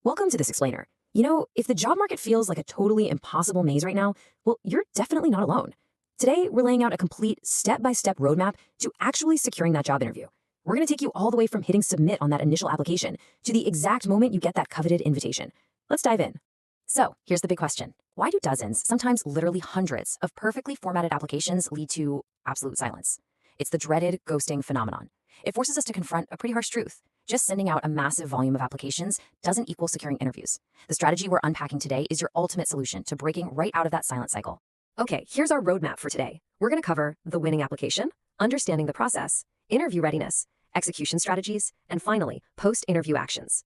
Welcome to this explainer. If the job market feels like a totally impossible maze right now, well, you're definitely not alone. Today, we're laying out a complete step-by-step roadmap to actually securing that job interview. We're going to take you all the way from hitting submit on that initial application to the exact moment you get that coveted invitation. Let's dive in. So, here's the big question. Why do dozens, sometimes literally hundreds, of perfectly formatted applications lead to absolute silence? It's the dreaded ghosting phenomenon. It forces us to confront a pretty harsh truth. Just sending out a massive volume of applications doesn't equal securing interviews. The strategy we're unpacking today is your ultimate solution to breaking right out of that silent cycle. Okay, here's our roadmap for today. We're going to cover the winning application, understanding the process, interview readiness, execution strategies, and finally, post-interview actions.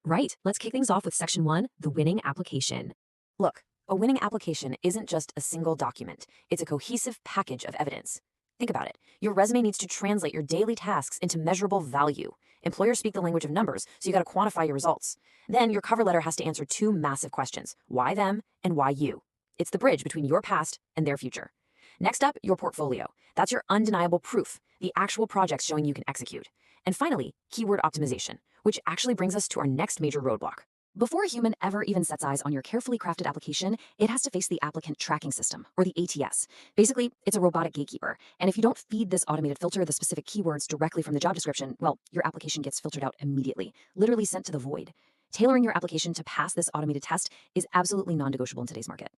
Right, let's kick things off with section 1, the winning application. Look, a winning application isn't just a single document. It's a cohesive package of evidence. Think about it. Your resume needs to translate your daily tasks into measurable value. Employers speak the language of numbers, so you got to quantify your results. Then your cover letter has to answer two massive questions: why them and why you? It's the bridge between your past and their future. Next up, your portfolio. That's your undeniable proof, the actual projects showing you can execute. And finally, keyword optimization, which actually brings us to our next major roadblock. Before a human ever even sets eyes on your carefully crafted application, it has to face the applicant tracking system, or the ATS. Basically, it's a robotic gatekeeper. And if you don't feed this automated filter the specific keywords directly from the job description, well, your application gets filtered out immediately, literally sent to the void. Tailoring your application to pass this automated test is absolutely non-negotiable in today's market.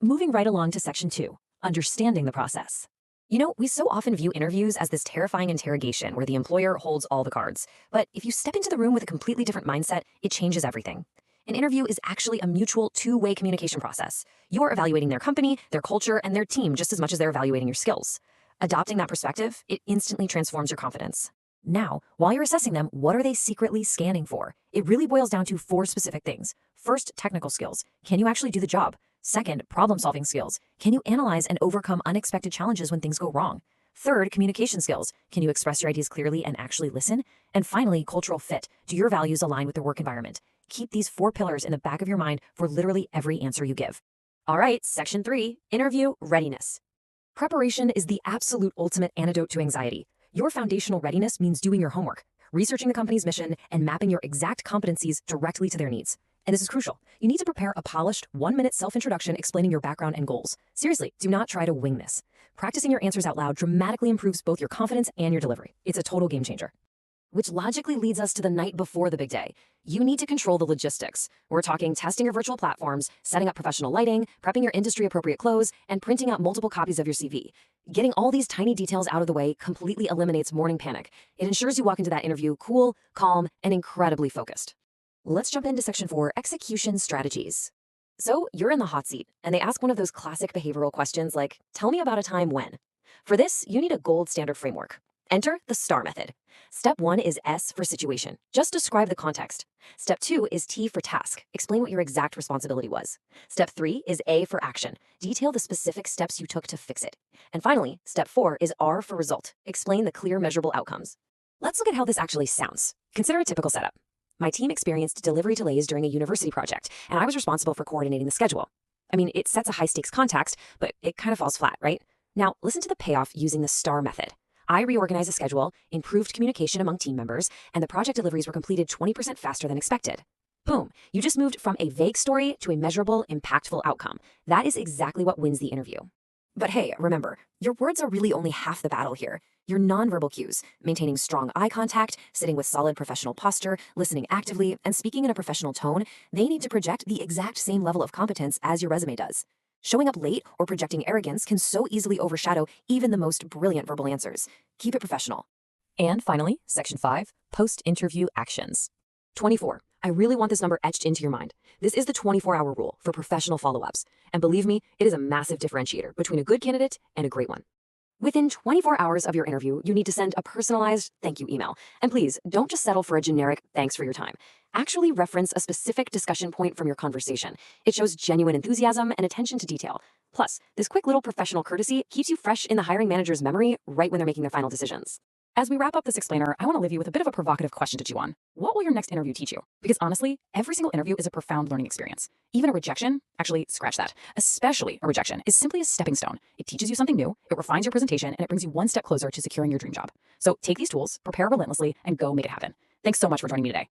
Moving right along to section 2, understanding the process. We so often view interviews as this terrifying interrogation where the employer holds all the cards. But if you step into the room with a completely different mindset, it changes everything. An interview is actually a mutual two-way communication process. You're evaluating their company, their culture, and their team just as much as they're evaluating your skills. Adopting that perspective, it instantly transforms your confidence. Now, while you're assessing them, what are they secretly scanning for? It really boils down to 4 specific things. First, technical skills. Can you actually do the job? Second, problem-solving skills. Can you analyze and overcome unexpected challenges when things go wrong? Third, communication skills. Can you express your ideas clearly and actually listen? And finally, cultural fit. Do your values align with their work environment? Keep these 4 pillars in the back of your mind for literally every answer you give. All right, section 3, interview readiness. Preparation is the absolute ultimate antidote to anxiety. Your foundational readiness means doing your homework, researching the company's mission, and mapping your exact competencies directly to their needs. And this is crucial. You need to prepare a polished, 1-minute self-introduction explaining your background and goals. Seriously, do not try to wing this. Practicing your answers out loud dramatically improves both your confidence and your delivery. It's a total game changer. Which logically leads us to the night before the big day. You need to control the logistics. We're talking testing your virtual platforms, setting up professional lighting, prepping your industry-appropriate clothes, and printing out multiple copies of your CV. Getting all these tiny details out of the way completely eliminates morning panic. It ensures you walk into that interview cool, calm, and incredibly focused. Let's jump into section 4, execution strategies. So you're in the hot seat, and they ask one of those classic behavioral questions like, tell me about a time when. For this, you need a gold standard framework. Enter the STAR method. Step 1 is S for situation. Just describe the context. Step 2 is T for task. Explain what your exact responsibility was. Step 3 is A for action. Detail the specific steps you took to fix it. And finally, step 4 is R for result. Explain the clear measurable outcomes. Let's look at how this actually sounds. Consider a typical setup. My team experienced delivery delays during a university project, and I was responsible for coordinating the schedule. It sets a high-stakes context, but it kind of falls flat, right? Now, listen to the payoff using the STAR method. I reorganized the schedule, improved communication among team members, and the project deliveries were completed 20% faster than expected. Boom, you just moved from a vague story to a measurable, impactful outcome. That is exactly what wins the interview. But hey, remember, your words are really only half the battle here. Your nonverbal cues, maintaining strong eye contact, sitting with solid professional posture, listening actively, and speaking in a professional tone, they need to project the exact same level of competence as your resume does. Showing up late or projecting arrogance can so easily overshadow even the most brilliant verbal answers. Keep it professional. And finally, section 5, post-interview actions. 24. I really want this number etched into your mind. This is the 24-hour rule for professional follow-ups. And believe me, it is a massive differentiator between a good candidate and a great one. Within 24 hours of your interview, you need to send a personalized thank you email. And please, don't just settle for a generic thanks for your time. Actually reference a specific discussion point from your conversation. It shows genuine enthusiasm and attention to detail. Plus, this quick little professional courtesy keeps you fresh in the hiring manager's memory right when they're making their final decisions. As we wrap up this explainer, I want to leave you with a bit of a provocative question to chew on. What will your next interview teach you? Because honestly, every single interview is a profound learning experience. Even a rejection, actually, scratch that. Especially a rejection is simply a stepping stone. It teaches you something new, it refines your presentation, and it brings you one step closer to securing your dream job. So take these tools, prepare relentlessly, and go make it happen. Thanks so much for joining me today.